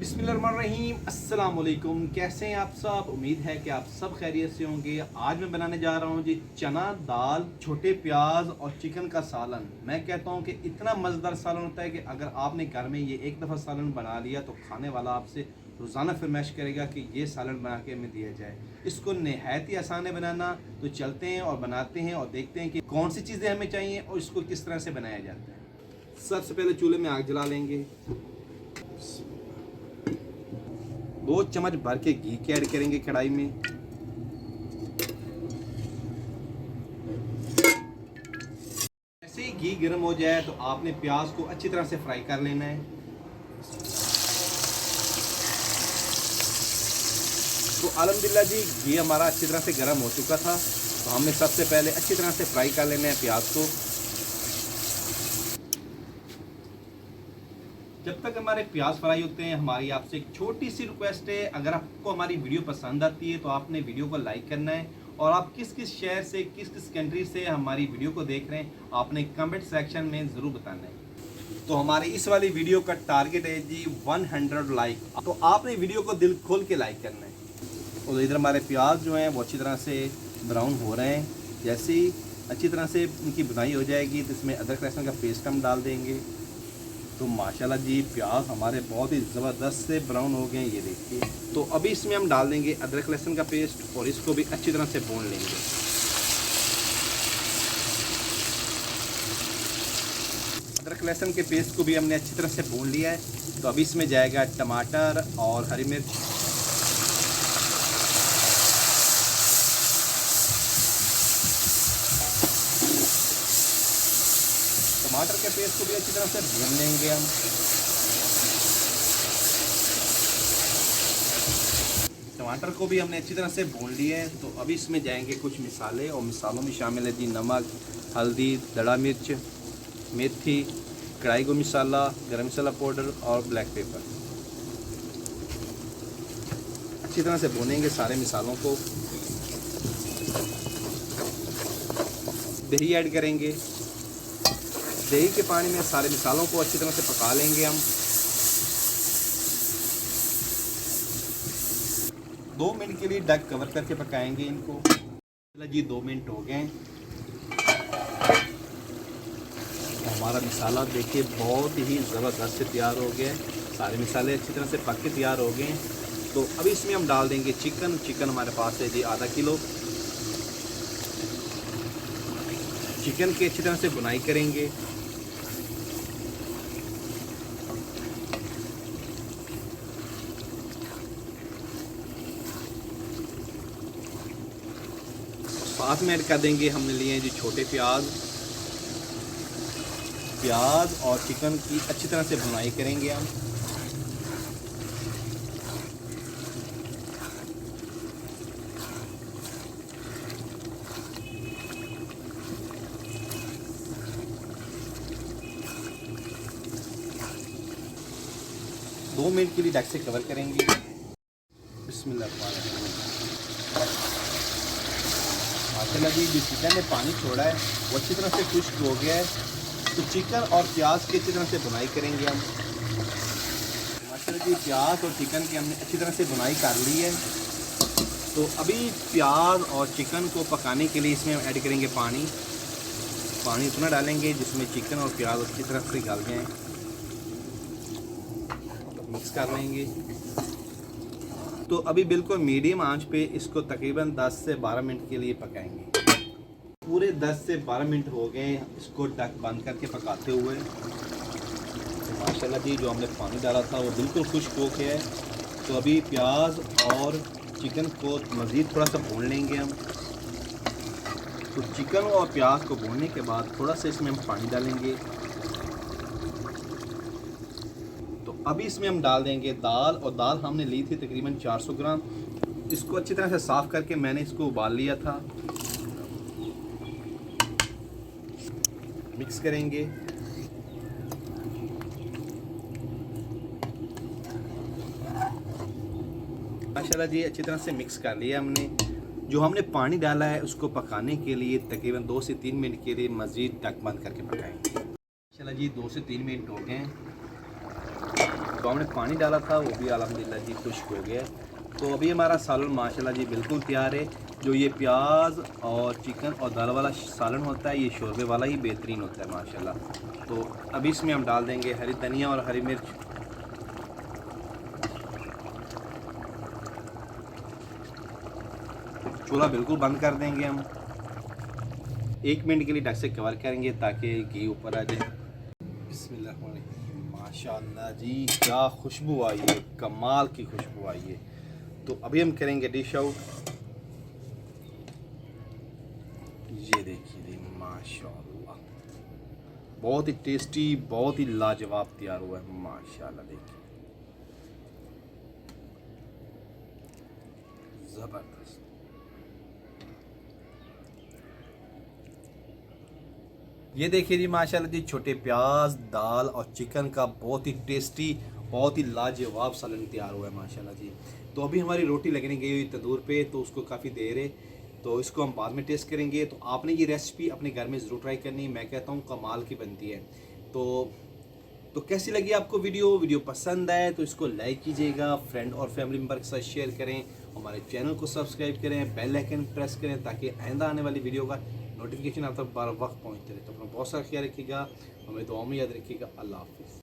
बिस्मिल्लाहिर्रहमानिर्रहीम। अस्सलाम वालेकुम। कैसे हैं आप सब? उम्मीद है कि आप सब खैरियत से होंगे। आज मैं बनाने जा रहा हूं जी चना दाल, छोटे प्याज और चिकन का सालन। मैं कहता हूं कि इतना मज़ेदार सालन होता है कि अगर आपने घर में ये एक दफ़ा सालन बना लिया तो खाने वाला आपसे रोज़ाना फरमाइश करेगा कि ये सालन बना के हमें दिया जाए। इसको नहायत ही आसान है बनाना। तो चलते हैं और बनाते हैं और देखते हैं कि कौन सी चीज़ें हमें चाहिए और इसको किस तरह से बनाया जाता है। सबसे पहले चूल्हे में आग जला लेंगे। 2 चम्मच भर के घी के ऐड करेंगे कढ़ाई में। जैसे ही घी गर्म हो जाए तो आपने प्याज को अच्छी तरह से फ्राई कर लेना है। तो अल्हम्दुलिल्लाह जी घी हमारा अच्छी तरह से गर्म हो चुका था। तो हमने सबसे पहले अच्छी तरह से फ्राई कर लेना है प्याज को। जब तक हमारे प्याज फ्राई होते हैं, हमारी आपसे एक छोटी सी रिक्वेस्ट है, अगर आपको हमारी वीडियो पसंद आती है तो आपने वीडियो को लाइक करना है और आप किस किस शहर से, किस किस कंट्री से हमारी वीडियो को देख रहे हैं आपने कमेंट सेक्शन में ज़रूर बताना है। तो हमारी इस वाली वीडियो का टारगेट है जी 100 लाइक। तो आपने वीडियो को दिल खोल के लाइक करना है। और इधर हमारे प्याज जो हैं वो अच्छी तरह से ब्राउन हो रहे हैं। जैसे ही अच्छी तरह से इनकी बुनाई हो जाएगी तो इसमें अदरक लहसुन का पेस्ट हम डाल देंगे। तो माशाल्लाह जी प्याज हमारे बहुत ही ज़बरदस्त से ब्राउन हो गए हैं, ये देखिए। तो अभी इसमें हम डाल देंगे अदरक लहसुन का पेस्ट और इसको भी अच्छी तरह से भून लेंगे। अदरक लहसुन के पेस्ट को भी हमने अच्छी तरह से भून लिया है। तो अभी इसमें जाएगा टमाटर और हरी मिर्च। टमाटर के पेस्ट को भी अच्छी तरह से भून लेंगे हम। टमाटर को भी हमने अच्छी तरह से भून लिया है। तो अभी इसमें जाएंगे कुछ मसाले और मसालों में शामिल है जी नमक, हल्दी, दड़ा मिर्च, मेथी, कढ़ाई गरम मसाला, गरम मसाला पाउडर और ब्लैक पेपर। अच्छी तरह से भूनेंगे सारे मसालों को। दही ऐड करेंगे। दही के पानी में सारे मसालों को अच्छी तरह से पका लेंगे हम। 2 मिनट के लिए ढक कवर करके पकाएंगे इनको। जी 2 मिनट हो गए। हमारा मसाला देखिए बहुत ही ज़बरदस्त से तैयार हो गया। सारे मसाले अच्छी तरह से पक के तैयार हो गए। तो अभी इसमें हम डाल देंगे चिकन। चिकन हमारे पास है जी आधा किलो। चिकन की अच्छी तरह से बुनाई करेंगे। साथ में ऐड कर देंगे हमने लिए हैं जी छोटे प्याज। प्याज और चिकन की अच्छी तरह से भुनाई करेंगे हम। दो मिनट के लिए ढक से कवर करेंगे। बिस्मिल्लाह। माशाल्लाह जी जो चिकन ने पानी छोड़ा है वो अच्छी तरह से खुश्क हो गया है। तो चिकन और प्याज की अच्छी तरह से बुनाई करेंगे हम। माशाल्लाह जी प्याज और चिकन की हमने अच्छी तरह से बुनाई कर ली है। तो अभी प्याज और चिकन को पकाने के लिए इसमें हम ऐड करेंगे पानी। पानी उतना डालेंगे जिसमें चिकन और प्याज अच्छी तरह से गल जाएँ। मिक्स कर लेंगे। तो अभी बिल्कुल मीडियम आंच पे इसको तकरीबन 10 से 12 मिनट के लिए पकाएंगे। पूरे 10 से 12 मिनट हो गए इसको ढक बंद करके पकाते हुए। तो माशाल्लाह जी जो हमने पानी डाला था वो बिल्कुल खुश्क हो गया है। तो अभी प्याज और चिकन को मज़ीद थोड़ा सा भून लेंगे हम। तो चिकन और प्याज को भूनने के बाद थोड़ा सा इसमें हम पानी डालेंगे। तो अभी इसमें हम डाल देंगे दाल। और दाल हमने ली थी तकरीबन 400 ग्राम। इसको अच्छी तरह से साफ़ करके मैंने इसको उबाल लिया था। मिक्स करेंगे। माशाल्लाह जी अच्छी तरह से मिक्स कर लिया हमने। जो हमने पानी डाला है उसको पकाने के लिए तकरीबन 2 से 3 मिनट के लिए मज़ीद ढक बंद करके पकाएंगे। माशाल्लाह जी 2 से 3 मिनट हो गए। तो हमने पानी डाला था, वो भी अल्हम्दुलिल्लाह जी खुश्क हो गया। तो अभी हमारा सालन माशाल्लाह जी बिल्कुल तैयार है। जो ये प्याज और चिकन और दाल वाला सालन होता है, ये शोरबे वाला ही बेहतरीन होता है माशाल्लाह। तो अभी इसमें हम डाल देंगे हरी धनिया और हरी मिर्च। चूल्हा बिल्कुल बंद कर देंगे हम। 1 मिनट के लिए ढक से कवर करेंगे ताकि घी ऊपर आ जाए। बिस्मिल्लाह, माशाल्लाह जी क्या खुशबू आई है, कमाल की खुशबू आई है। तो अभी हम करेंगे डिश आउट। ये देखिए जी माशाल्लाह, बहुत ही टेस्टी, बहुत ही लाजवाब तैयार हुआ है माशाल्लाह। देखिए ज़बरदस्त। ये देखिए जी माशाल्लाह जी, छोटे प्याज, दाल और चिकन का बहुत ही टेस्टी, बहुत ही लाजवाब सालन तैयार हुआ है माशाल्लाह जी। तो अभी हमारी रोटी लगने गई हुई तंदूर पे, तो उसको काफ़ी देर है, तो इसको हम बाद में टेस्ट करेंगे। तो आपने ये रेसिपी अपने घर में ज़रूर ट्राई करनी, मैं कहता हूँ कमाल की बनती है। तो कैसी लगी आपको वीडियो पसंद आए तो इसको लाइक कीजिएगा, फ्रेंड और फैमिली मेम्बर के साथ शेयर करें, हमारे चैनल को सब्सक्राइब करें, बेल आइकन प्रेस करें ताकि आइंदा आने वाली वीडियो का नोटिफिकेशन आप तक बार वक्त पहुँचते रहे। तो अपना बहुत सारा ख्याल रखिएगा, हमें दुआ में याद रखिएगा। अल्लाह हाफिज़।